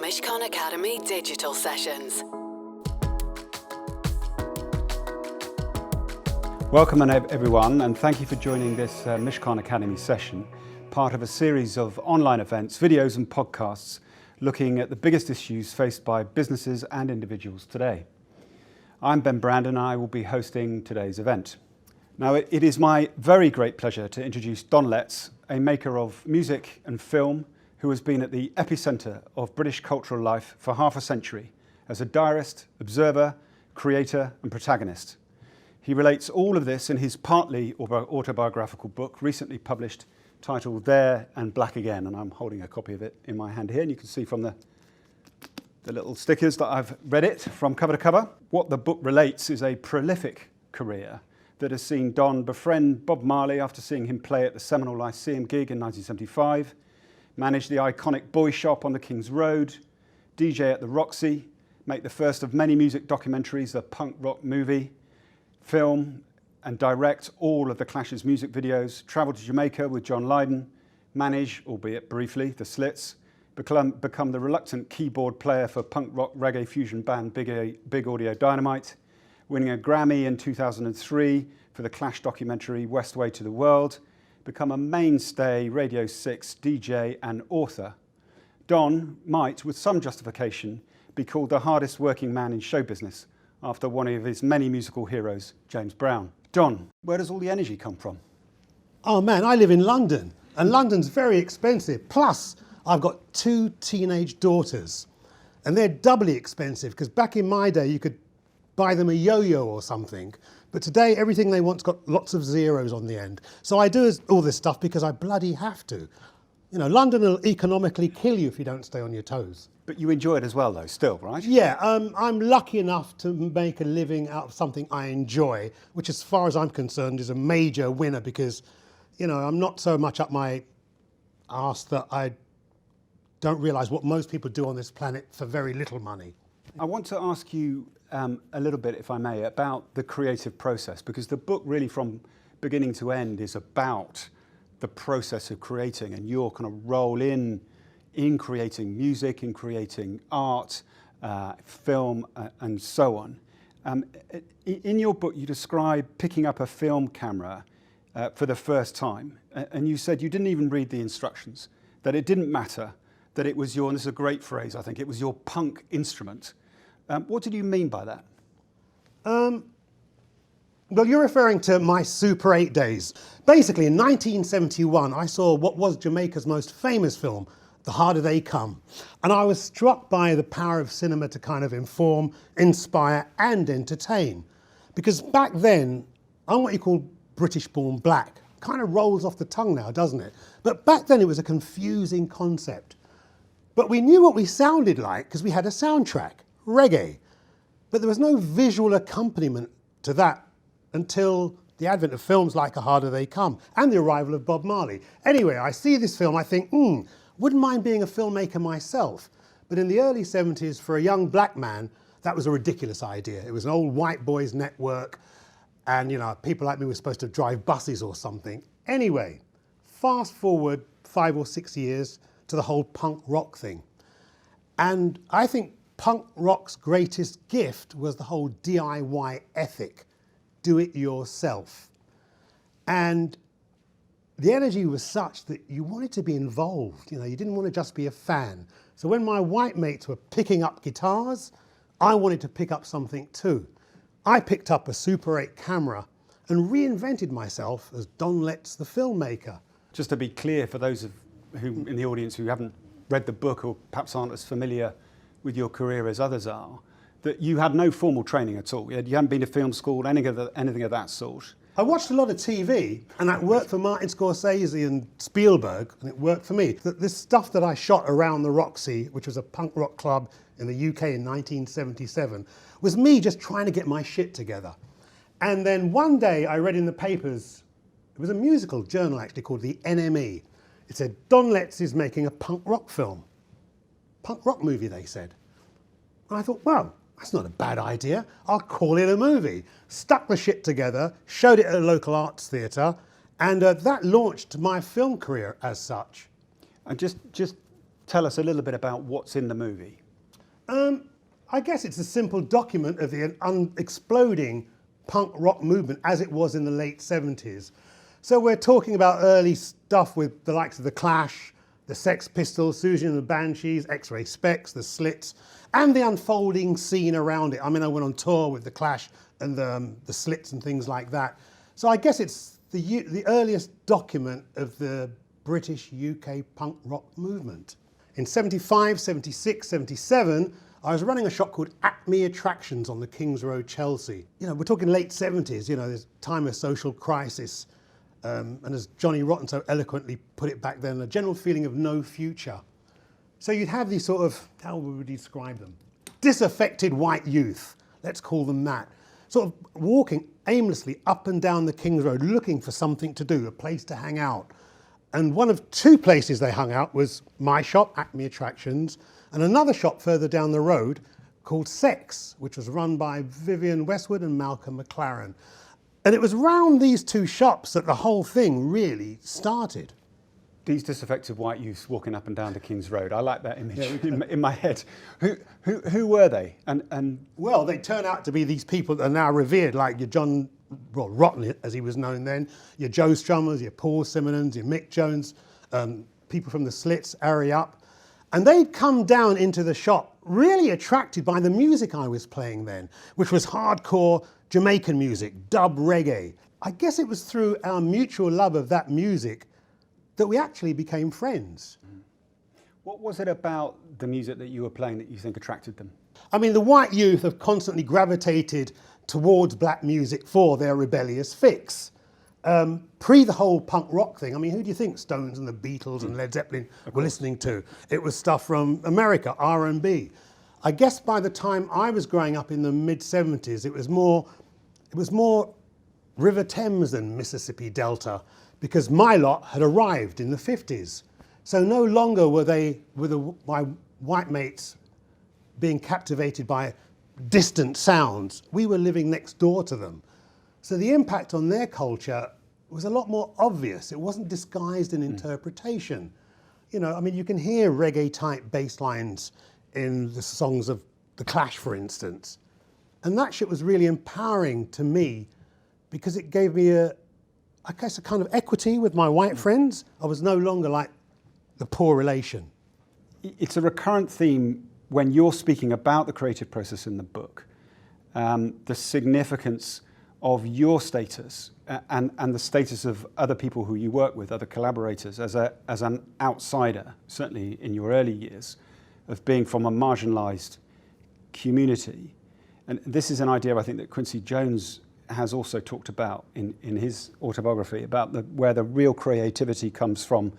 Mishcon Academy Digital Sessions. Welcome everyone, and thank you for joining this Mishcon Academy session, part of a series of online events, videos and podcasts looking at the biggest issues faced by businesses and individuals today. I'm Ben Brandon and I will be hosting today's event. Now it is my very great pleasure to introduce Don Letts, a maker of music and film who has been at the epicentre of British cultural life for half a century as a diarist, observer, creator and protagonist. He relates all of this in his partly autobiographical book, recently published, titled There and Black Again, and I'm holding a copy of it in my hand here, and you can see from the little stickers that I've read it from cover to cover. What the book relates is a prolific career that has seen Don befriend Bob Marley after seeing him play at the seminal Lyceum gig in 1975, manage the iconic Boy Shop on the King's Road, DJ at the Roxy, make the first of many music documentaries, the punk rock movie, film and direct all of the Clash's music videos, travel to Jamaica with John Lydon, manage, albeit briefly, the Slits, become the reluctant keyboard player for punk rock reggae fusion band Big Audio Dynamite, winning a Grammy in 2003 for the Clash documentary West Way to the World, become a mainstay Radio 6 DJ and author. Don might, with some justification, be called the hardest working man in show business after one of his many musical heroes, James Brown. Don, where does all the energy come from? Oh man, I live in London and London's very expensive. Plus, I've got 2 teenage daughters and they're doubly expensive because back in my day you could buy them a yo-yo or something. But today, everything they want's got lots of zeros on the end. So I do all this stuff because I bloody have to. You know, London will economically kill you if you don't stay on your toes. But you enjoy it as well, though, still, right? Yeah, I'm lucky enough to make a living out of something I enjoy, which as far as I'm concerned is a major winner because, you know, I'm not so much up my arse that I don't realise what most people do on this planet for very little money. I want to ask you a little bit, if I may, about the creative process, because the book really from beginning to end is about the process of creating and your kind of role in creating music, in creating art, film, and so on. In your book, you describe picking up a film camera for the first time, and you said you didn't even read the instructions, that it didn't matter, that it was your, and this is a great phrase, I think, it was your punk instrument. What did you mean by that? Well, you're referring to my Super 8 days. Basically, in 1971, I saw what was Jamaica's most famous film, The Harder They Come. And I was struck by the power of cinema to kind of inform, inspire, and entertain. Because back then, I'm what you call British-born black. Kind of rolls off the tongue now, doesn't it? But back then, it was a confusing concept. But we knew what we sounded like because we had a soundtrack. Reggae. But there was no visual accompaniment to that until the advent of films like A Harder They Come and the arrival of Bob Marley. Anyway, I see this film, I think, wouldn't mind being a filmmaker myself. But in the early 70s, for a young black man, that was a ridiculous idea. It was an old white boys network and, you know, people like me were supposed to drive buses or something. Anyway, fast forward 5 or 6 years to the whole punk rock thing. And I think punk rock's greatest gift was the whole DIY ethic, do it yourself. And the energy was such that you wanted to be involved, you know, you didn't want to just be a fan. So when my white mates were picking up guitars, I wanted to pick up something too. I picked up a Super 8 camera and reinvented myself as Don Letts the filmmaker. Just to be clear for those who in the audience who haven't read the book or perhaps aren't as familiar with your career as others are, that you had no formal training at all. You hadn't been to film school, anything of that sort. I watched a lot of TV and that worked for Martin Scorsese and Spielberg and it worked for me. This stuff that I shot around the Roxy, which was a punk rock club in the UK in 1977, was me just trying to get my shit together. And then one day I read in the papers, it was a musical journal actually called the NME. It said, Don Letts is making a punk rock film. Punk rock movie, they said. And I thought, well, that's not a bad idea. I'll call it a movie. Stuck the shit together, showed it at a local arts theatre, and that launched my film career as such. And just tell us a little bit about what's in the movie? I guess it's a simple document of the exploding punk rock movement as it was in the late 70s. So we're talking about early stuff with the likes of The Clash, the Sex Pistols, Susie and the Banshees, X-Ray Specs, the Slits, and the unfolding scene around it. I mean, I went on tour with the Clash and the Slits and things like that. So I guess it's the earliest document of the British UK punk rock movement. In 75, 76, 77, I was running a shop called Acme Attractions on the King's Road, Chelsea. You know, we're talking late 70s, you know, there's time of social crisis. And as Johnny Rotten so eloquently put it back then, a general feeling of no future. So you'd have these sort of, how would we describe them? Disaffected white youth, let's call them that, sort of walking aimlessly up and down the King's Road looking for something to do, a place to hang out. And one of two places they hung out was my shop, Acme Attractions, and another shop further down the road called Sex, which was run by Vivian Westwood and Malcolm McLaren. And it was round these two shops that the whole thing really started. These disaffected white youths walking up and down the King's Road. I like that image in my head. Who were they? And well, they turn out to be these people that are now revered, like your John Rotten, as he was known then, your Joe Strummers, your Paul Simonons, your Mick Jones, people from the Slits, Ari Up. And they'd come down into the shop really attracted by the music I was playing then, which was hardcore Jamaican music, dub reggae. I guess it was through our mutual love of that music that we actually became friends. what was it about the music that you were playing that you think attracted them? I mean, the white youth have constantly gravitated towards black music for their rebellious fix. Pre the whole punk rock thing, I mean, who do you think Stones and the Beatles and Led Zeppelin were listening to? It was stuff from America, R&B. I guess by the time I was growing up in the mid-70s, it was more River Thames than Mississippi Delta, because my lot had arrived in the 50s. So no longer were my white mates being captivated by distant sounds. We were living next door to them. So the impact on their culture was a lot more obvious. It wasn't disguised in interpretation. You know, I mean, you can hear reggae-type bass lines in the songs of The Clash, for instance. And that shit was really empowering to me because it gave me a kind of equity with my white friends. I was no longer like the poor relation. It's a recurrent theme when you're speaking about the creative process in the book, the significance of your status and the status of other people who you work with, other collaborators, as an outsider, certainly in your early years, of being from a marginalised community. And this is an idea I think that Quincy Jones has also talked about in his autobiography, about where the real creativity comes from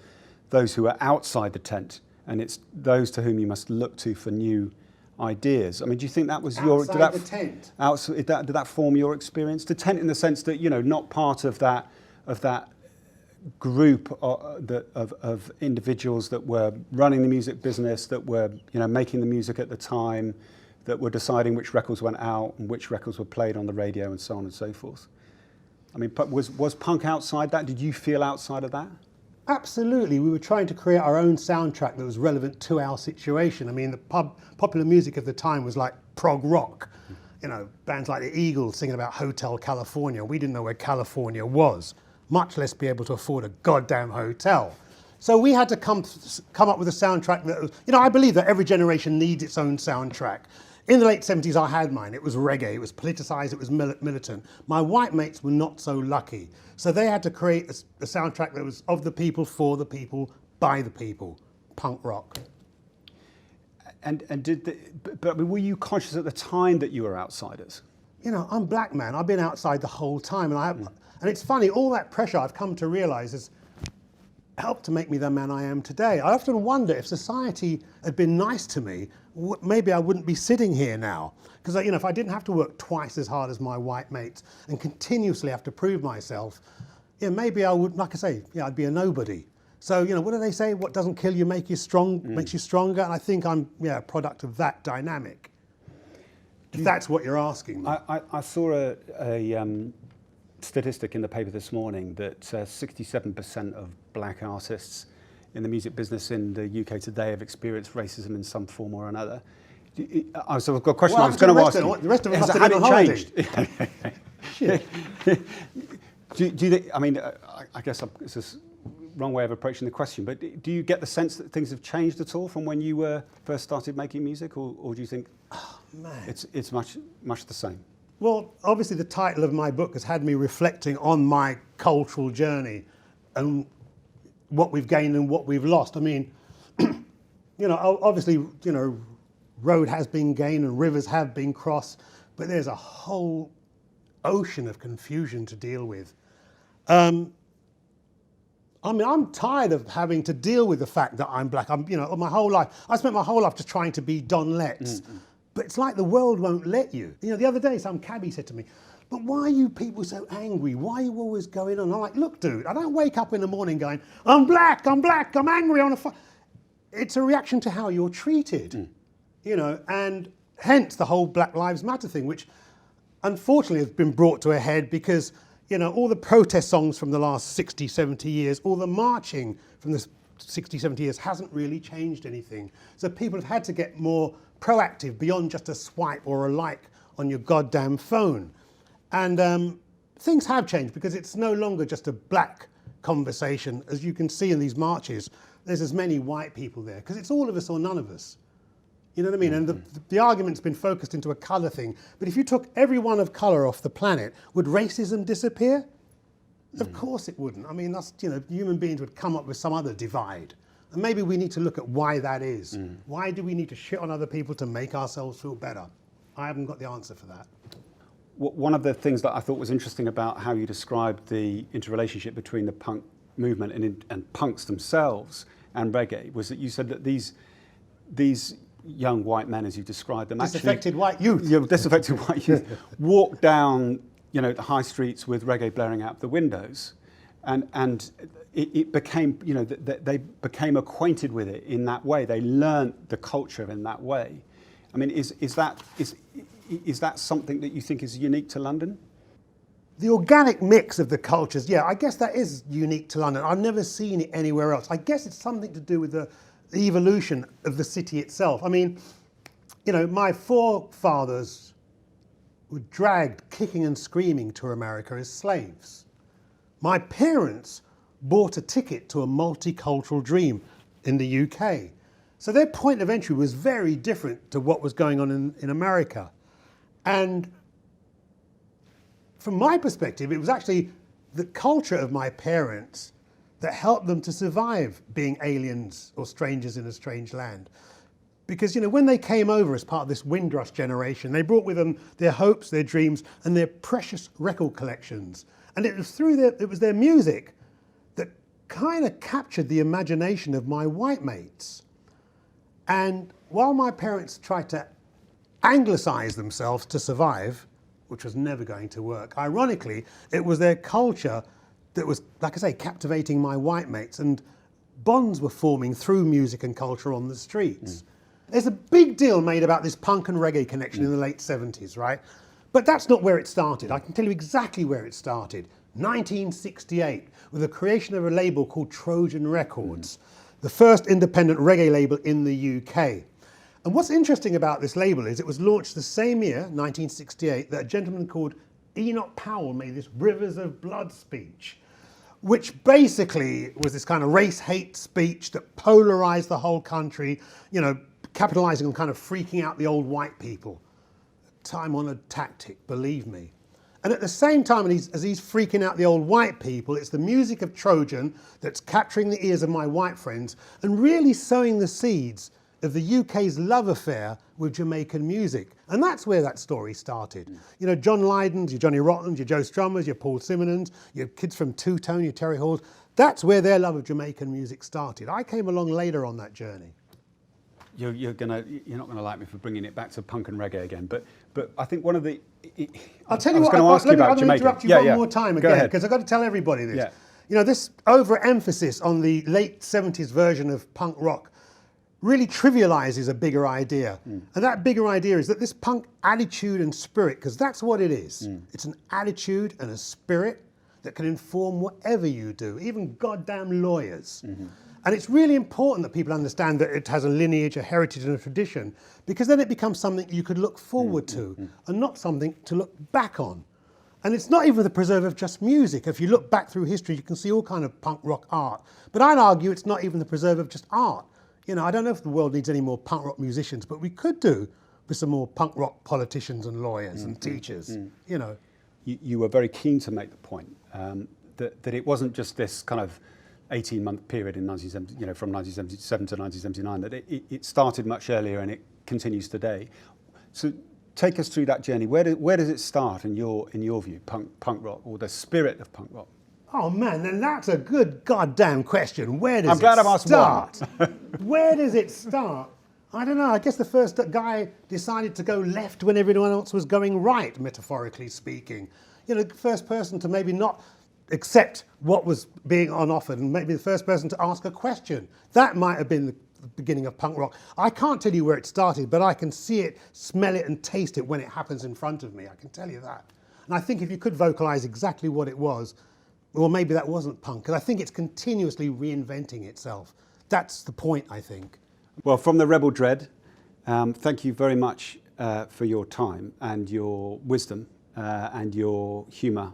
those who are outside the tent, and it's those to whom you must look to for new ideas. I mean, do you think that was outside the tent? Did that form your experience? The tent, in the sense that, you know, not part of that group of individuals that were running the music business, that were, you know, making the music at the time, that were deciding which records went out and which records were played on the radio and so on and so forth. I mean, was punk outside that? Did you feel outside of that? Absolutely. We were trying to create our own soundtrack that was relevant to our situation. I mean, the popular music of the time was like prog rock. You know, bands like the Eagles singing about Hotel California. We didn't know where California was, much less be able to afford a goddamn hotel. So we had to come up with a soundtrack that was, you know, I believe that every generation needs its own soundtrack. In the late 70s, I had mine. It was reggae, it was politicized, it was militant. My white mates were not so lucky. So they had to create a soundtrack that was of the people, for the people, by the people, punk rock. But were you conscious at the time that you were outsiders? You know, I'm black, man. I've been outside the whole time. And it's funny, all that pressure I've come to realize has helped to make me the man I am today. I often wonder if society had been nice to me, maybe I wouldn't be sitting here now. Because, you know, if I didn't have to work twice as hard as my white mates and continuously have to prove myself, yeah, maybe I would, like I say, yeah, I'd be a nobody. So, you know, what do they say? What doesn't kill you makes you stronger. And I think I'm, yeah, a product of that dynamic. If that's what you're asking me. I saw a statistic in the paper this morning that 67% of black artists in the music business in the UK today have experienced racism in some form or another. So I've got a question I was going to ask you. The rest of them must have been on holiday. Changed? do you think, I mean, I guess it's a wrong way of approaching the question, but do you get the sense that things have changed at all from when you first started making music, or do you think it's much the same? Well, obviously the title of my book has had me reflecting on my cultural journey and what we've gained and what we've lost. I mean, obviously, road has been gained and rivers have been crossed, but there's a whole ocean of confusion to deal with. I'm tired of having to deal with the fact that I'm black. My whole life, I spent my whole life just trying to be Don Letts. But it's like the world won't let you. The other day some cabbie said to me, "But why are you people so angry? Why are you always going on?" I'm like, "Look, dude, I don't wake up in the morning going, I'm black, I'm angry, on a fight." It's a reaction to how you're treated, and hence the whole Black Lives Matter thing, which unfortunately has been brought to a head because, all the protest songs from the last 60, 70 years, all the marching from the 60, 70 years hasn't really changed anything. So people have had to get more proactive beyond just a swipe or a like on your goddamn phone. And things have changed because it's no longer just a black conversation. As you can see in these marches, there's as many white people there because it's all of us or none of us. You know what I mean? And the argument's been focused into a colour thing. But if you took everyone of colour off the planet, would racism disappear? Of course it wouldn't. I mean, that's, human beings would come up with some other divide. And maybe we need to look at why that is. Why do we need to shit on other people to make ourselves feel better? I haven't got the answer for that. One of the things that I thought was interesting about how you described the interrelationship between the punk movement and punks themselves and reggae was that you said that these young white men, as you described them, disaffected white youth. Disaffected white youth walk down, the high streets with reggae blaring out the windows, and it became, they became acquainted with it in that way. They learnt the culture in that way. I mean, is that something that you think is unique to London? The organic mix of the cultures, yeah, I guess that is unique to London. I've never seen it anywhere else. I guess it's something to do with the evolution of the city itself. I mean, my forefathers were dragged kicking and screaming to America as slaves. My parents bought a ticket to a multicultural dream in the UK. So their point of entry was very different to what was going on in America. And from my perspective, it was actually the culture of my parents that helped them to survive being aliens or strangers in a strange land. Because, when they came over as part of this Windrush generation, they brought with them their hopes, their dreams, and their precious record collections. And it was their music that kind of captured the imagination of my white mates. And while my parents tried to anglicize themselves to survive, which was never going to work, ironically, it was their culture that was, like I say, captivating my white mates, and bonds were forming through music and culture on the streets. There's a big deal made about this punk and reggae connection in the late 70s, right? But that's not where it started. I can tell you exactly where it started. 1968, with the creation of a label called Trojan Records, the first independent reggae label in the UK. And what's interesting about this label is it was launched the same year, 1968, that a gentleman called Enoch Powell made this Rivers of Blood speech, which basically was this kind of race hate speech that polarized the whole country, capitalizing on kind of freaking out the old white people. Time-honored tactic, believe me. And at the same time, as he's freaking out the old white people, it's the music of Trojan that's capturing the ears of my white friends and really sowing the seeds of the UK's love affair with Jamaican music. And that's where that story started. John Lydon's, your Johnny Rotten's, your Joe Strummer's, your Paul Simonons, your kids from Two Tone, your Terry Halls. That's where their love of Jamaican music started. I came along later on that journey. You're not gonna like me for bringing it back to punk and reggae again, but I think one of the I'll tell you what. I'm going to interrupt you one more time again because I've got to tell everybody this. Yeah. This overemphasis on the late 70s version of punk rock really trivializes a bigger idea, and that bigger idea is that this punk attitude and spirit, because that's what it is. It's an attitude and a spirit that can inform whatever you do, even goddamn lawyers. And it's really important that people understand that it has a lineage, a heritage and a tradition, because then it becomes something you could look forward to and not something to look back on. And it's not even the preserve of just music. If you look back through history, you can see all kind of punk rock art. But I'd argue it's not even the preserve of just art. You know, I don't know if the world needs any more punk rock musicians, but we could do with some more punk rock politicians and lawyers and teachers, you know. You were very keen to make the point that it wasn't just this kind of 18-month period in 1970, you know, from 1977 to 1979, that it started much earlier and it continues today. So take us through that journey. Where does it start in your view, punk rock, or the spirit of punk rock? Oh man, then that's a good goddamn question. Where does I'm glad it I've asked start? Where does it start? I don't know. I guess the first guy decided to go left when everyone else was going right, metaphorically speaking. You know, the first person to maybe not accept what was being on offered, and maybe the first person to ask a question. That might have been the beginning of punk rock. I can't tell you where it started, but I can see it, smell it and taste it when it happens in front of me. I can tell you that. And I think if you could vocalise exactly what it was, well, maybe that wasn't punk, because I think it's continuously reinventing itself. That's the point, I think. Well, from the Rebel Dread, thank you very much for your time and your wisdom and your humour.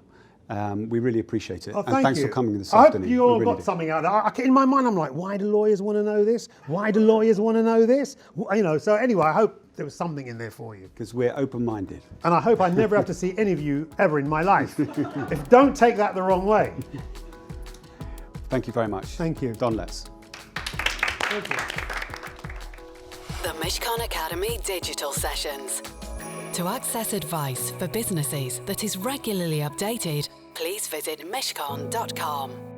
We really appreciate it. Oh, and thanks you. for coming this I afternoon. hope you all We really got do. something out of it. In my mind, I'm like, why do lawyers want to know this? Why do lawyers want to know this? You know, so anyway, I hope there was something in there for you. Because we're open-minded. And I hope I never have to see any of you ever in my life. Don't take that the wrong way. Thank you very much. Thank you. Don Letts. Thank you. The Mishcon Academy Digital Sessions. To access advice for businesses that is regularly updated, please visit mishcon.com.